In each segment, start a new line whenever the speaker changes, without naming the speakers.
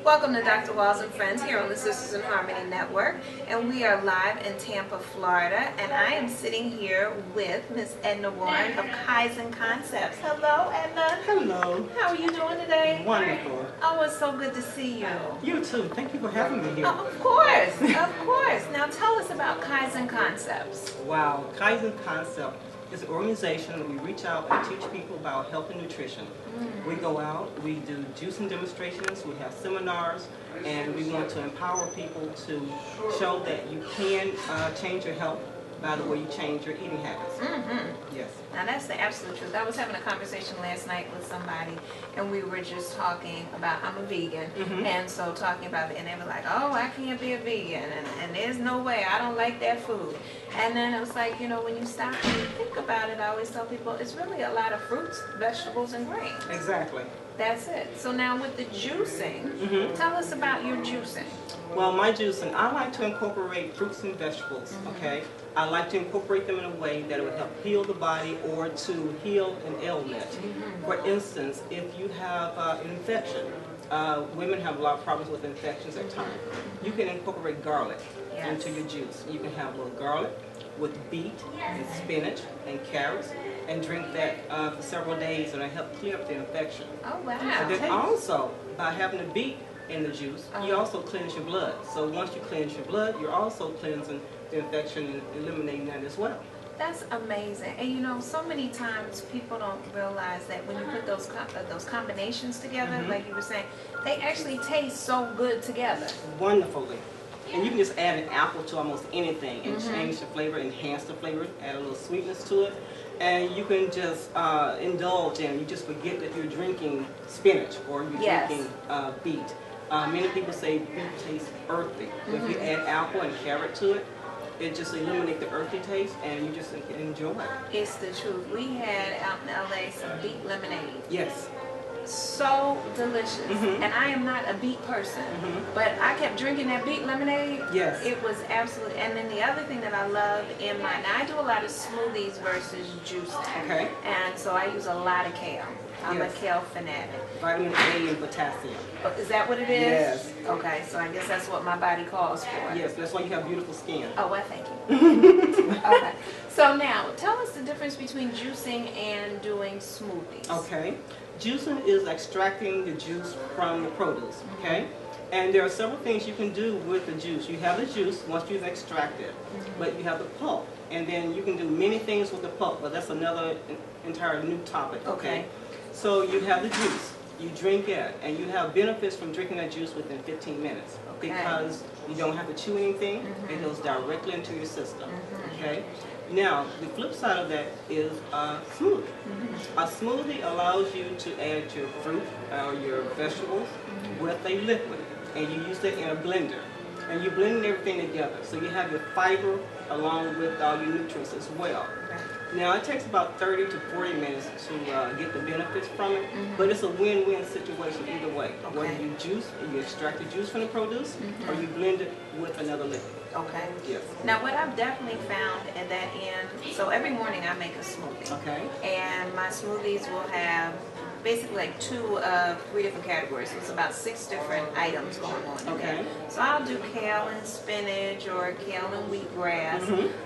Welcome to Dr. Walls and Friends here on the Sisters in Harmony Network, and we are live in Tampa, Florida, and I am sitting here with Miss Edna Warren of Kaizen Concepts. Hello, Edna.
Hello.
How are you doing today?
Wonderful.
Oh, it's so good to see you.
You too. Thank you for having me here.
Oh, of course, of course. Now tell us about Kaizen Concepts.
Wow, Kaizen Concept is an organization that we reach out and teach people about health and nutrition. We go out, we do juicing demonstrations, we have seminars, and we want to empower people to show that you can change your health by the way you change your eating habits. Yes.
Now that's the absolute truth. I was having a conversation last night with somebody, and we were just talking about, I'm a vegan, and so talking about it, and they were like, oh, I can't be a vegan, and there's no way, I don't like that food. And then it was like, you know, when you stop and you think about it, I always tell people it's really a lot of fruits, vegetables, and grains.
Exactly.
That's it. So now with the juicing, tell us about your juicing.
Well, my juicing, I like to incorporate fruits and vegetables, okay? I like to incorporate them in a way that it would help heal the body or to heal an ailment. For instance, if you have an infection, women have a lot of problems with infections at times. You can incorporate garlic into your juice. You can have a little garlic with beet and spinach and carrots and drink that for several days, and it'll help clear up the infection.
Oh, wow.
And then also, by having the beet in the juice, you also cleanse your blood. So once you cleanse your blood, you're also cleansing the infection and eliminating that as well.
That's amazing. And you know, so many times people don't realize that when you put those combinations together, like you were saying, they actually taste so good together. Wonderfully.
And you can just add an apple to almost anything and change the flavor, enhance the flavor, add a little sweetness to it. And you can just indulge in it. You just forget that you're drinking spinach or you're drinking beet. Many people say beet tastes earthy. If you add apple and carrot to it, it just eliminates the earthy taste and you just enjoy it.
It's the truth. We had out in LA some beet lemonade.
Yes.
So delicious. And I am not a beet person, but I kept drinking that beet lemonade.
Yes.
It was absolutely, and then the other thing that I love in my, now I do a lot of smoothies versus juicing.
Okay.
And so I use a lot of kale. I'm a kale fanatic.
Vitamin A and potassium.
Oh, is that what it is?
Yes.
Okay, so I guess that's what my body calls for.
Yes, that's why you have beautiful skin.
Oh, well, thank you. Okay. So now, tell us the difference between juicing and doing smoothies.
Okay. Juicing is extracting the juice from the produce, okay? And there are several things you can do with the juice. You have the juice once you've extracted, but you have the pulp. And then you can do many things with the pulp, but that's another entire new topic, okay? So you have the juice, you drink it, and you have benefits from drinking that juice within 15 minutes because you don't have to chew anything. It goes directly into your system, okay? Now, the flip side of that is a smoothie. A smoothie allows you to add your fruit or your vegetables with a liquid, and you use that in a blender. And you're blending everything together, so you have your fiber along with all your nutrients as well. Now, it takes about 30 to 40 minutes to get the benefits from it, but it's a win-win situation either way. Whether you juice, you extract the juice from the produce, or you blend it with another liquid.
Okay.
Yes.
Now, what I've definitely found at that end, so every morning I make a smoothie.
Okay.
And my smoothies will have basically like 2 of 3 different categories. So it's about 6 different items going on in there. So I'll do kale and spinach or kale and wheatgrass,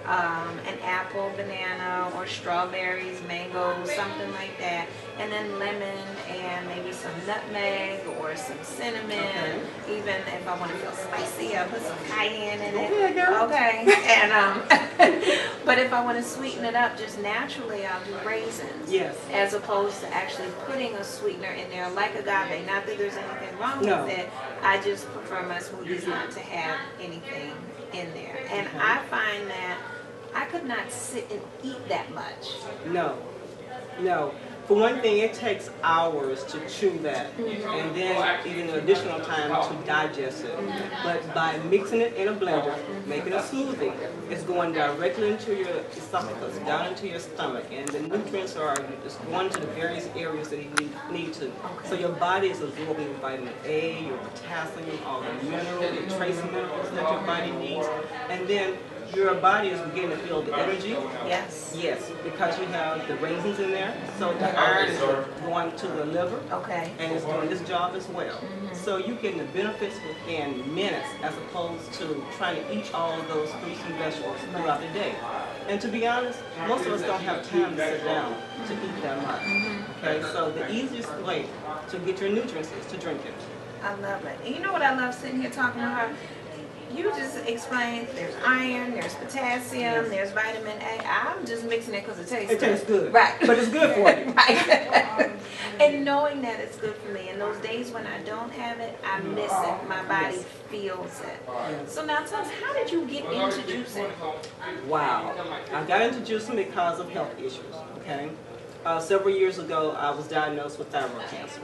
an apple, banana, or strawberries, mangoes, something like that. And then lemon and maybe some nutmeg or some cinnamon. Even if I want to feel spicy, I'll put some cayenne in it. Okay. And but if I want to sweeten it up just naturally, I'll do raisins. Yes. As opposed to actually putting a sweetener in there like agave. Not that there's anything wrong with it. I just prefer my smoothies not to have anything in there. And I find that I could not sit and eat that much.
No. No. For one thing, it takes hours to chew that, and then even additional time to digest it. But by mixing it in a blender, making a smoothie, it's going directly into your esophagus, down into your stomach, and the nutrients are just going to the various areas that you need to. So your body is absorbing your vitamin A, your potassium, all the minerals, the trace minerals that your body needs, and then your body is beginning to feel the energy.
Yes.
Yes, because you have the raisins in there, so the iron is going to the liver,
Okay.
and it's doing this job as well. So you're getting the benefits within minutes, as opposed to trying to eat all of those fruits and vegetables throughout the day. And to be honest, most of us don't have time to sit down to eat that much. Okay, so the easiest way to get your nutrients is to drink it.
I love it. And you know what I love sitting here talking to her? You just explained there's iron, there's potassium, there's vitamin A. I'm just mixing it because it tastes good.
It tastes good.
Right.
But it's good for you.
Right. And knowing that it's good for me, and those days when I don't have it, I miss it. My body feels it. So now tell us, how did you get into juicing?
Wow. I got into juicing because of health issues, okay? Several years ago, I was diagnosed with thyroid cancer.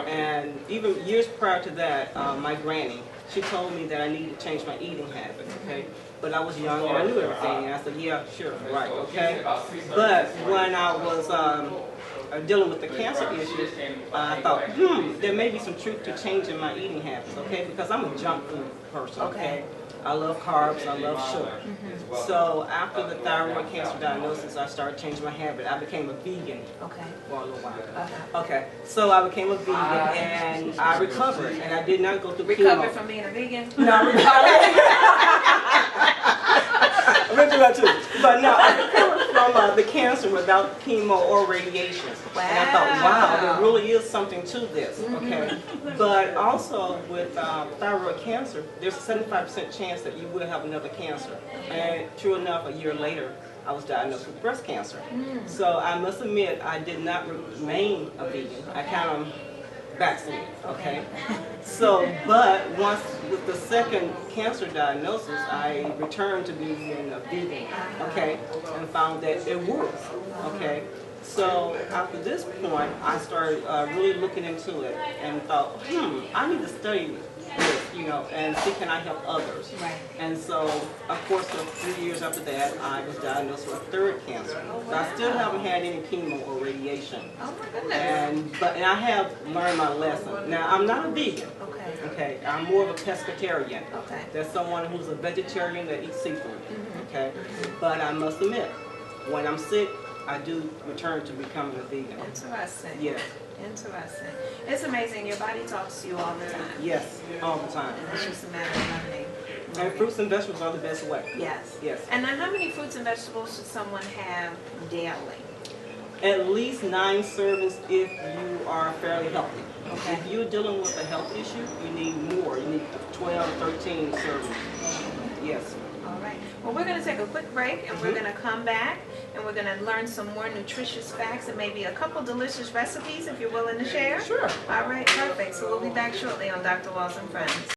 And even years prior to that, my granny, she told me that I needed to change my eating habits, okay? But I was young and I knew everything, and I said, yeah, sure, right, okay? But when I was dealing with the cancer issues, I thought, there may be some truth to changing my eating habits, okay? Because I'm a junk food person, okay? I love carbs, I love sugar. So after the thyroid cancer diagnosis, I started changing my habit. I became a vegan for a little while. Okay, so I became a vegan and I recovered, and I did not go through chemo.
Recovered from being a vegan?
No, I went through that too. But no, I recovered from the cancer without chemo or radiation.
Wow.
And I thought, wow, there really is something to this, okay? But also with thyroid cancer, there's a 75% chance that you will have another cancer. And true enough, a year later, I was diagnosed with breast cancer. So I must admit, I did not remain a vegan. I kind of backslid, okay? So, but once with the second cancer diagnosis, I returned to being a vegan, okay? And found that it works, okay? So after this point, I started really looking into it and thought, I need to study this, you know, and see can I help others.
Right.
And so, of course, 3 years after that, I was diagnosed with third cancer. So I still haven't had any chemo or radiation.
Oh my goodness.
And I have learned my lesson. Now, I'm not a vegan. Okay, I'm more of a pescatarian.
Okay.
There's someone who's a vegetarian that eats seafood. Okay, but I must admit, when I'm sick, I do return to becoming a vegan.
Interesting.
Yes.
Interesting. It's amazing. Your body talks to you all the time.
Yes, all the time.
And it's just a matter of learning.
And fruits and vegetables are the best way.
Yes.
Yes.
And now how many fruits and vegetables should someone have daily?
At least 9 servings if you are fairly healthy.
Okay.
If you're dealing with a health issue, you need more. You need 12, 13 servings. Yes.
All right. Well, we're going to take a quick break, and we're going to come back, and we're going to learn some more nutritious facts and maybe a couple delicious recipes if you're willing to share.
Sure.
All right, perfect. So we'll be back shortly on Dr. Walls and Friends.